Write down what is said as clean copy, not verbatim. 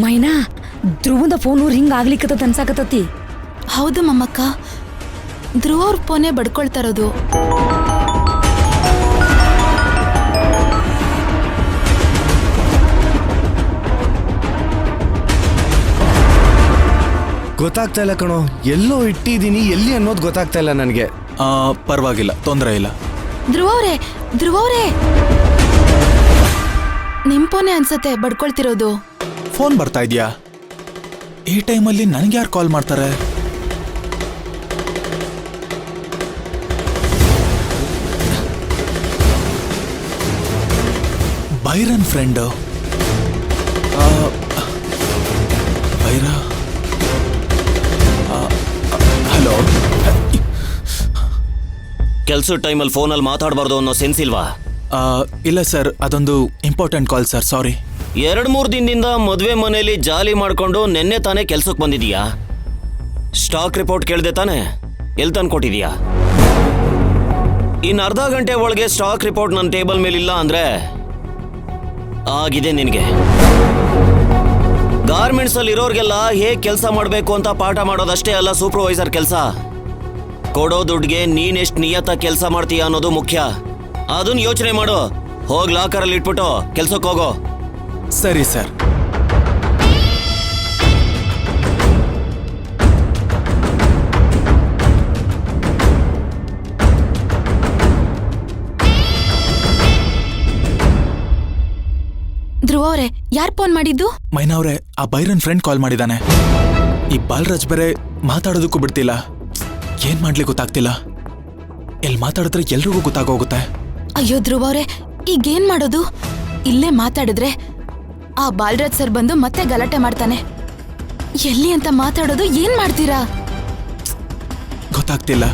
ಮೈನಾ ಧ್ರುವಂದ phone ring ಆಗ್ಲಿಕ್ಕತ್ತ ಅನ್ಸಾಕತ್ತತಿ. ಹೌದು ಮಮ್ಮಕ್ಕ, ಧ್ರುವ ಅವ್ರ ಫೋನೇ ಬಡ್ಕೊಳ್ತಾ ಇರೋದು. ಗೊತ್ತಾಗ್ತಾ ಇಲ್ಲ ಕಣೋ, ಎಲ್ಲೋ ಇಟ್ಟಿದ್ದೀನಿ, ಎಲ್ಲಿ ಅನ್ನೋದು ಗೊತ್ತಾಗ್ತಾ ಇಲ್ಲ ನನಗೆ. ಪರವಾಗಿಲ್ಲ, ತೊಂದರೆ ಇಲ್ಲ. ಧ್ರುವ ಅವ್ರೇ ನಿಮ್ ಫೋನೇ ಅನ್ಸತ್ತೆ ಬಡ್ಕೊಳ್ತಿರೋದು. ಫೋನ್ ಬರ್ತಾ ಇದೆಯಾ? ಈ ಟೈಮಲ್ಲಿ ನನಗೆ ಯಾರು ಕಾಲ್ ಮಾಡ್ತಾರೆ? ಬೈರನ್ ಫ್ರೆಂಡು. ಬೈರ. ಹಲೋ. ಕೆಲ್ಸದ ಟೈಮಲ್ಲಿ ಫೋನಲ್ಲಿ ಮಾತಾಡಬಾರ್ದು ಅನ್ನೋ ಸೆನ್ಸ್ ಇಲ್ವಾ? ಇಲ್ಲ ಸರ್, ಅದೊಂದು ಇಂಪಾರ್ಟೆಂಟ್ ಕಾಲ್ ಸರ್, ಸಾರಿ. 2-3 ದಿನದಿಂದ ಮದುವೆ ಮನೆಯಲ್ಲಿ ಜಾಲಿ ಮಾಡ್ಕೊಂಡು ನೆನ್ನೆ ತಾನೇ ಕೆಲ್ಸಕ್ಕೆ ಬಂದಿದೀಯಾ? ಸ್ಟಾಕ್ ರಿಪೋರ್ಟ್ ಕೇಳ್ದೆ ತಾನೆ? ಎಲ್ಲಿ ತಂದು ಕೊಟ್ಟಿದೀಯಾ? ಇನ್ನು ಅರ್ಧ ಗಂಟೆ ಒಳಗೆ ಸ್ಟಾಕ್ ರಿಪೋರ್ಟ್ ನನ್ನ ಟೇಬಲ್ ಮೇಲಿಲ್ಲ ಅಂದ್ರೆ ಆಗಿದೆ ನಿನಗೆ. ಗಾರ್ಮೆಂಟ್ಸ್ ಅಲ್ಲಿ ಇರೋರ್ಗೆಲ್ಲ ಹೇಗೆ ಕೆಲಸ ಮಾಡಬೇಕು ಅಂತ ಪಾಠ ಮಾಡೋದಷ್ಟೇ ಅಲ್ಲ ಸೂಪರ್ವೈಸರ್ ಕೆಲಸ. ಕೊಡೋ ದುಡ್ಡಿಗೆ ನೀನೆಷ್ಟು ನಿಯತ್ತಾಗಿ ಕೆಲಸ ಮಾಡ್ತೀಯ ಅನ್ನೋದು ಮುಖ್ಯ. ಅದನ್ನ ಯೋಚನೆ ಮಾಡು. ಹೋಗಿ ಲಾಕರಲ್ಲಿ ಇಟ್ಬಿಟ್ಟು ಕೆಲ್ಸಕ್ಕೆ ಹೋಗೋ. ಸರಿ ಸರ್. ಧ್ರುವ ಅವ್ರೆ, ಯಾರ್ ಫೋನ್ ಮಾಡಿದ್ದು? ಮೈನಾ ಅವ್ರೆ, ಆ ಬೈರನ್ ಫ್ರೆಂಡ್ ಕಾಲ್ ಮಾಡಿದಾನೆ. ಈ ಬಾಲರಾಜ್ ಬೇರೆ ಮಾತಾಡೋದಕ್ಕೂ ಬಿಡ್ತಿಲ್ಲ. ಏನ್ ಮಾಡ್ಲಿಕ್ಕೆ ಗೊತ್ತಾಗ್ತಿಲ್ಲ. ಎಲ್ಲಿ ಮಾತಾಡಿದ್ರೆ ಎಲ್ರಿಗೂ ಗೊತ್ತಾಗೋಗುತ್ತೆ. ಅಯ್ಯೋ ಧ್ರುವ ಅವ್ರೆ, ಈಗೇನ್ ಮಾಡೋದು? ಇಲ್ಲೇ ಮಾತಾಡಿದ್ರೆ ಆ ಬಾಲರಾಜ್ ಸರ್ ಬಂದು ಮತ್ತೆ ಗಲಾಟೆ ಮಾಡ್ತಾನೆ. ಎಲ್ಲಿ ಅಂತ ಮಾತಾಡೋದು? ಏನ್ ಮಾಡ್ತೀರಾ? ಗೊತ್ತಾಗ್ತಿಲ್ಲ.